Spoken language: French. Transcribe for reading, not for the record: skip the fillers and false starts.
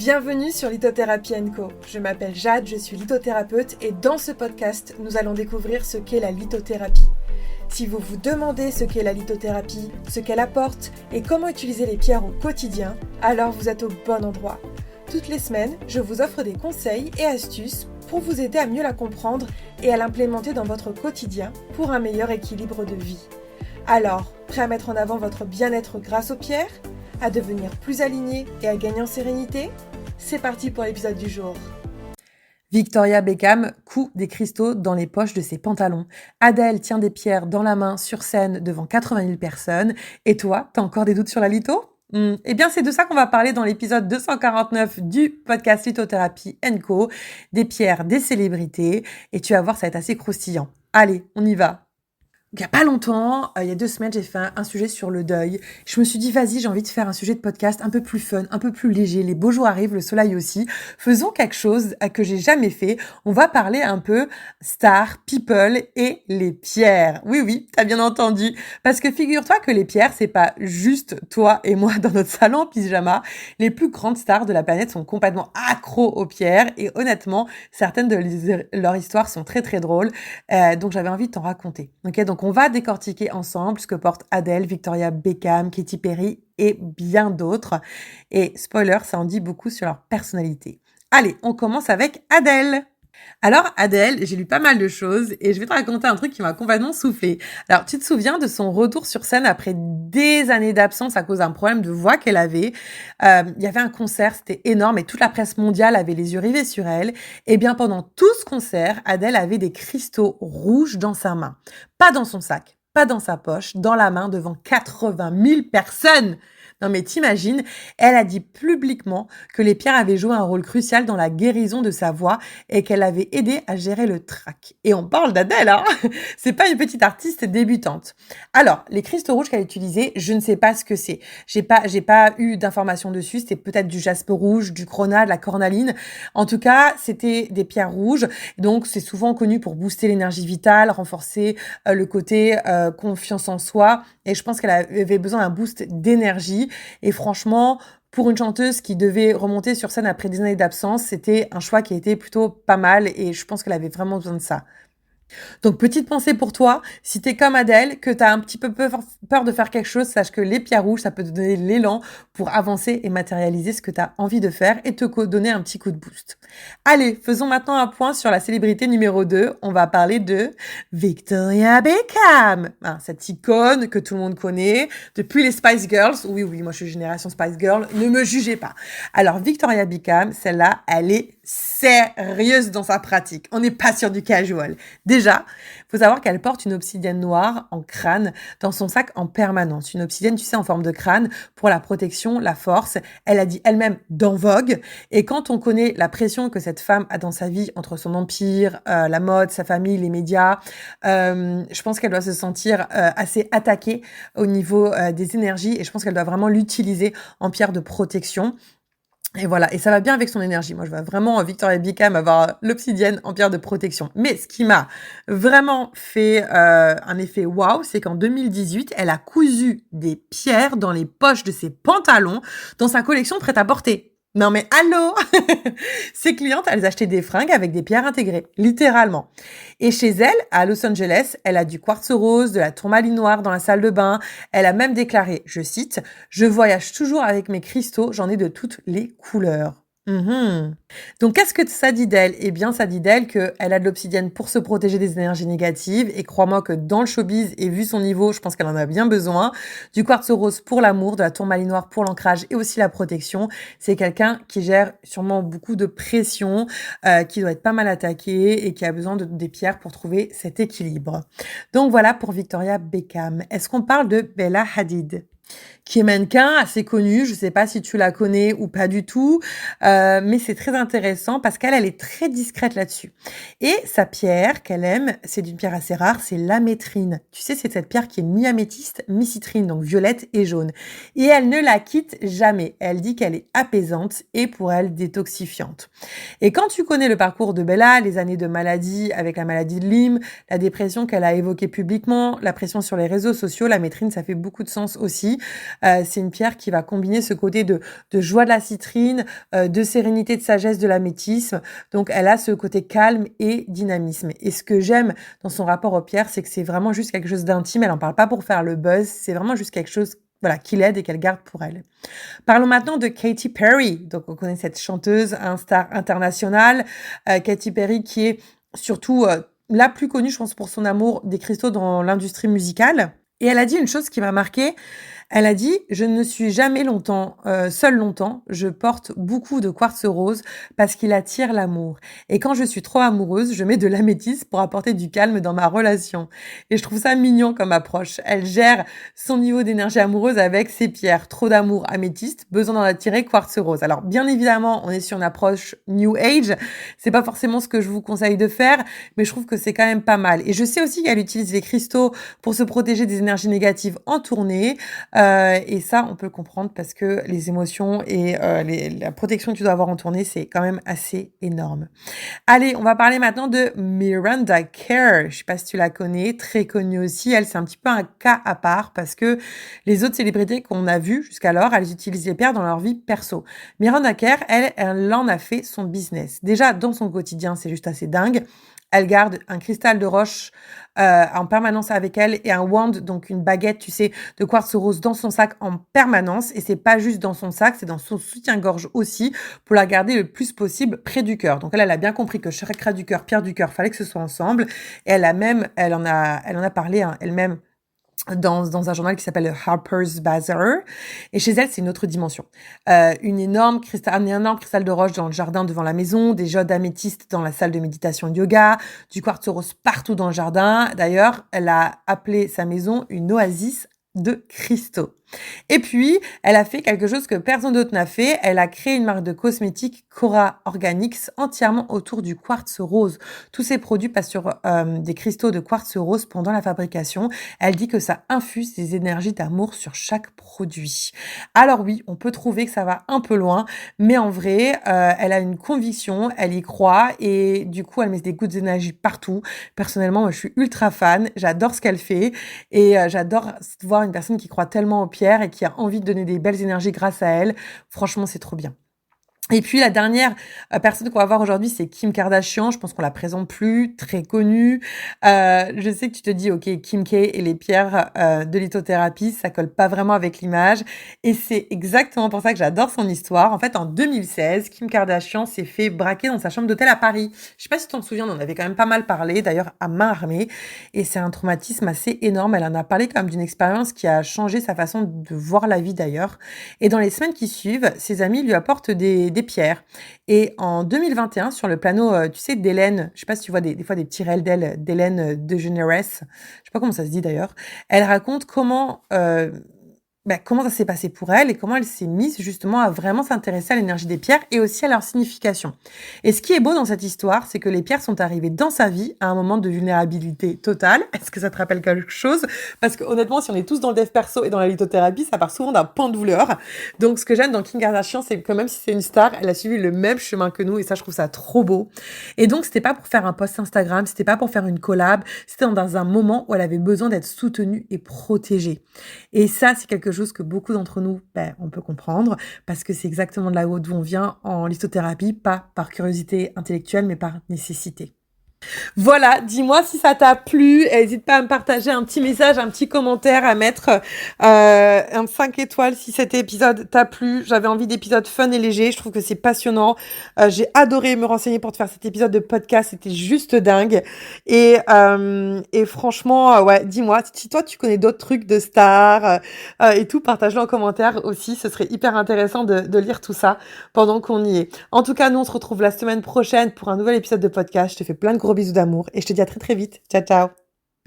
Bienvenue sur Lithothérapie & Co. Je m'appelle Jade, je suis lithothérapeute et dans ce podcast, nous allons découvrir ce qu'est la lithothérapie. Si vous vous demandez ce qu'est la lithothérapie, ce qu'elle apporte et comment utiliser les pierres au quotidien, alors vous êtes au bon endroit. Toutes les semaines, je vous offre des conseils et astuces pour vous aider à mieux la comprendre et à l'implémenter dans votre quotidien pour un meilleur équilibre de vie. Alors, prêt à mettre en avant votre bien-être grâce aux pierres ? À devenir plus aligné et à gagner en sérénité ? C'est parti pour l'épisode du jour. Victoria Beckham coud des cristaux dans les poches de ses pantalons. Adèle tient des pierres dans la main sur scène devant 80 000 personnes. Et toi, t'as encore des doutes sur la litho ? Eh bien, c'est de ça qu'on va parler dans l'épisode 249 du podcast Lithothérapie & Co. Des pierres, des célébrités. Et tu vas voir, ça va être assez croustillant. Allez, on y va. Il n'y a pas longtemps, il y a 2 semaines, j'ai fait un sujet sur le deuil. Je me suis dit, vas-y, j'ai envie de faire un sujet de podcast un peu plus fun, un peu plus léger. Les beaux jours arrivent, le soleil aussi. Faisons quelque chose que j'ai jamais fait. On va parler un peu stars, people et les pierres. Oui, t'as bien entendu. Parce que figure-toi que les pierres, c'est pas juste toi et moi dans notre salon en pyjama. Les plus grandes stars de la planète sont complètement accros aux pierres. Et honnêtement, certaines de leurs histoires sont très très drôles. Donc j'avais envie de t'en raconter. Donc on va décortiquer ensemble ce que portent Adèle, Victoria Beckham, Katy Perry et bien d'autres. Et spoiler, ça en dit beaucoup sur leur personnalité. Allez, on commence avec Adèle. Alors Adèle, j'ai lu pas mal de choses et je vais te raconter un truc qui m'a complètement soufflé. Alors tu te souviens de son retour sur scène après des années d'absence à cause d'un problème de voix qu'elle avait. Il y avait un concert, c'était énorme et toute la presse mondiale avait les yeux rivés sur elle. Et bien pendant tout ce concert, Adèle avait des cristaux rouges dans sa main. Pas dans son sac, pas dans sa poche, dans la main devant 80 000 personnes. Non mais t'imagines, elle a dit publiquement que les pierres avaient joué un rôle crucial dans la guérison de sa voix et qu'elle avait aidé à gérer le trac. Et on parle d'Adèle, hein. C'est pas une petite artiste débutante. Alors, les cristaux rouges qu'elle utilisait, je ne sais pas ce que c'est. J'ai pas eu d'informations dessus. C'était peut-être du jaspe rouge, du cronat, de la cornaline. En tout cas, c'était des pierres rouges. Donc, c'est souvent connu pour booster l'énergie vitale, renforcer le côté confiance en soi. Et je pense qu'elle avait besoin d'un boost d'énergie. Et franchement, pour une chanteuse qui devait remonter sur scène après des années d'absence, c'était un choix qui était plutôt pas mal et je pense qu'elle avait vraiment besoin de ça. Donc, petite pensée pour toi, si t'es comme Adèle, que t'as un petit peu peur de faire quelque chose, sache que les pierres rouges, ça peut te donner l'élan pour avancer et matérialiser ce que t'as envie de faire et te donner un petit coup de boost. Allez, faisons maintenant un point sur la célébrité numéro 2. On va parler de Victoria Beckham. Cette icône que tout le monde connaît depuis les Spice Girls. Oui, moi je suis génération Spice Girl, ne me jugez pas. Alors, Victoria Beckham, celle-là, elle est sérieuse dans sa pratique. On n'est pas sur du casual. Déjà, faut savoir qu'elle porte une obsidienne noire en crâne dans son sac en permanence. Une obsidienne, tu sais, en forme de crâne pour la protection, la force. Elle a dit elle-même dans Vogue. Et quand on connaît la pression que cette femme a dans sa vie entre son empire, la mode, sa famille, les médias, je pense qu'elle doit se sentir assez attaquée au niveau des énergies et je pense qu'elle doit vraiment l'utiliser en pierre de protection. Et voilà, et ça va bien avec son énergie. Moi, je vois vraiment Victoria Beckham avoir l'obsidienne en pierre de protection. Mais ce qui m'a vraiment fait un effet waouh, c'est qu'en 2018, elle a cousu des pierres dans les poches de ses pantalons dans sa collection prêt-à-porter. Non mais allô. Ses clientes, elles achetaient des fringues avec des pierres intégrées, littéralement. Et chez elle, à Los Angeles, elle a du quartz rose, de la tourmaline noire dans la salle de bain. Elle a même déclaré, je cite, « Je voyage toujours avec mes cristaux, j'en ai de toutes les couleurs. » Donc, qu'est-ce que ça dit d'elle ? Eh bien, ça dit d'elle qu'elle a de l'obsidienne pour se protéger des énergies négatives. Et crois-moi que dans le showbiz, et vu son niveau, je pense qu'elle en a bien besoin. Du quartz rose pour l'amour, de la tourmaline noire pour l'ancrage et aussi la protection. C'est quelqu'un qui gère sûrement beaucoup de pression, qui doit être pas mal attaqué et qui a besoin des pierres pour trouver cet équilibre. Donc, voilà pour Victoria Beckham. Est-ce qu'on parle de Bella Hadid ? Qui est mannequin, assez connue, je sais pas si tu la connais ou pas du tout, mais c'est très intéressant parce qu'elle est très discrète là-dessus. Et sa pierre qu'elle aime, c'est d'une pierre assez rare, c'est l'amétrine. Tu sais, c'est cette pierre qui est mi-améthyste, mi-citrine, donc violette et jaune. Et elle ne la quitte jamais. Elle dit qu'elle est apaisante et pour elle détoxifiante. Et quand tu connais le parcours de Bella, les années de maladie avec la maladie de Lyme, la dépression qu'elle a évoquée publiquement, la pression sur les réseaux sociaux, l'amétrine, ça fait beaucoup de sens aussi. C'est une pierre qui va combiner ce côté de joie de la citrine, de sérénité, de sagesse de l'améthyste. Donc, elle a ce côté calme et dynamisme. Et ce que j'aime dans son rapport aux pierres, c'est que c'est vraiment juste quelque chose d'intime. Elle en parle pas pour faire le buzz. C'est vraiment juste quelque chose qui l'aide et qu'elle garde pour elle. Parlons maintenant de Katy Perry. Donc, on connaît cette chanteuse, un star internationale. Katy Perry qui est surtout la plus connue, je pense, pour son amour des cristaux dans l'industrie musicale. Et elle a dit une chose qui m'a marquée. Elle a dit « Je ne suis jamais seule longtemps. Je porte beaucoup de quartz rose parce qu'il attire l'amour. Et quand je suis trop amoureuse, je mets de l'améthyste pour apporter du calme dans ma relation. » Et je trouve ça mignon comme approche. Elle gère son niveau d'énergie amoureuse avec ses pierres. Trop d'amour, améthyste, besoin d'en attirer quartz rose. Alors, bien évidemment, on est sur une approche New Age. C'est pas forcément ce que je vous conseille de faire, mais je trouve que c'est quand même pas mal. Et je sais aussi qu'elle utilise les cristaux pour se protéger des énergies négatives en tournée. Et ça, on peut le comprendre parce que les émotions et la protection que tu dois avoir en tournée, c'est quand même assez énorme. Allez, on va parler maintenant de Miranda Kerr. Je sais pas si tu la connais, très connue aussi. Elle, c'est un petit peu un cas à part parce que les autres célébrités qu'on a vues jusqu'alors, elles utilisent les pierres dans leur vie perso. Miranda Kerr, elle en a fait son business. Déjà, dans son quotidien, c'est juste assez dingue. Elle garde un cristal de roche en permanence avec elle et un wand, donc une baguette, tu sais, de quartz rose dans son sac en permanence. Et c'est pas juste dans son sac, c'est dans son soutien-gorge aussi pour la garder le plus possible près du cœur. Donc elle a bien compris que chakra du cœur, pierre du cœur, fallait que ce soit ensemble. Et elle en a parlé elle-même dans un journal qui s'appelle le Harper's Bazaar. Et chez elle, c'est une autre dimension. Un énorme cristal de roche dans le jardin devant la maison, des jodes d'améthyste dans la salle de méditation et de yoga, du quartz rose partout dans le jardin. D'ailleurs, elle a appelé sa maison une oasis de cristaux. Et puis, elle a fait quelque chose que personne d'autre n'a fait. Elle a créé une marque de cosmétiques, Cora Organics, entièrement autour du quartz rose. Tous ces produits passent sur des cristaux de quartz rose pendant la fabrication. Elle dit que ça infuse des énergies d'amour sur chaque produit. Alors oui, on peut trouver que ça va un peu loin, mais en vrai, elle a une conviction, elle y croit et du coup, elle met des gouttes d'énergie partout. Personnellement, moi, je suis ultra fan. J'adore ce qu'elle fait et j'adore voir une personne qui croit tellement aux pierres et qui a envie de donner des belles énergies grâce à elle. Franchement, c'est trop bien. Et puis la dernière personne qu'on va voir aujourd'hui, c'est Kim Kardashian. Je pense qu'on la présente plus, très connue. Je sais que tu te dis, ok, Kim K et les pierres de lithothérapie, ça colle pas vraiment avec l'image. Et c'est exactement pour ça que j'adore son histoire. En fait, en 2016, Kim Kardashian s'est fait braquer dans sa chambre d'hôtel à Paris. Je sais pas si tu t'en souviens, on en avait quand même pas mal parlé, d'ailleurs à main armée. Et c'est un traumatisme assez énorme. Elle en a parlé quand même d'une expérience qui a changé sa façon de voir la vie d'ailleurs. Et dans les semaines qui suivent, ses amis lui apportent des pierres. Et en 2021, sur le plano, tu sais, d'Hélène, je sais pas si tu vois des fois des petits réels d'Hélène DeGeneres, je sais pas comment ça se dit d'ailleurs, elle raconte comment ça s'est passé pour elle et comment elle s'est mise justement à vraiment s'intéresser à l'énergie des pierres et aussi à leur signification. Et ce qui est beau dans cette histoire, c'est que les pierres sont arrivées dans sa vie à un moment de vulnérabilité totale. Est-ce que ça te rappelle quelque chose? Parce que honnêtement, si on est tous dans le dev perso et dans la lithothérapie, ça part souvent d'un pan de douleur. Donc ce que j'aime dans Kim Kardashian, c'est que même si c'est une star, elle a suivi le même chemin que nous et ça, je trouve ça trop beau. Et donc, c'était pas pour faire un post Instagram, c'était pas pour faire une collab, c'était dans un moment où elle avait besoin d'être soutenue et protégée. Et ça, c'est quelque chose que beaucoup d'entre nous, on peut comprendre, parce que c'est exactement de là où on vient en lithothérapie, pas par curiosité intellectuelle, mais par nécessité. Voilà, dis-moi si ça t'a plu. N'hésite pas à me partager un petit message, un petit commentaire, à mettre un 5 étoiles si cet épisode t'a plu. J'avais envie d'épisode fun et léger. Je trouve que c'est passionnant. J'ai adoré me renseigner pour te faire cet épisode de podcast. C'était juste dingue. Et franchement, ouais, dis-moi si toi tu connais d'autres trucs de stars et tout, partage-le en commentaire aussi. Ce serait hyper intéressant de lire tout ça pendant qu'on y est. En tout cas, nous on se retrouve la semaine prochaine pour un nouvel épisode de podcast. Je te fais plein de gros bisous d'amour et je te dis à très très vite. Ciao, ciao.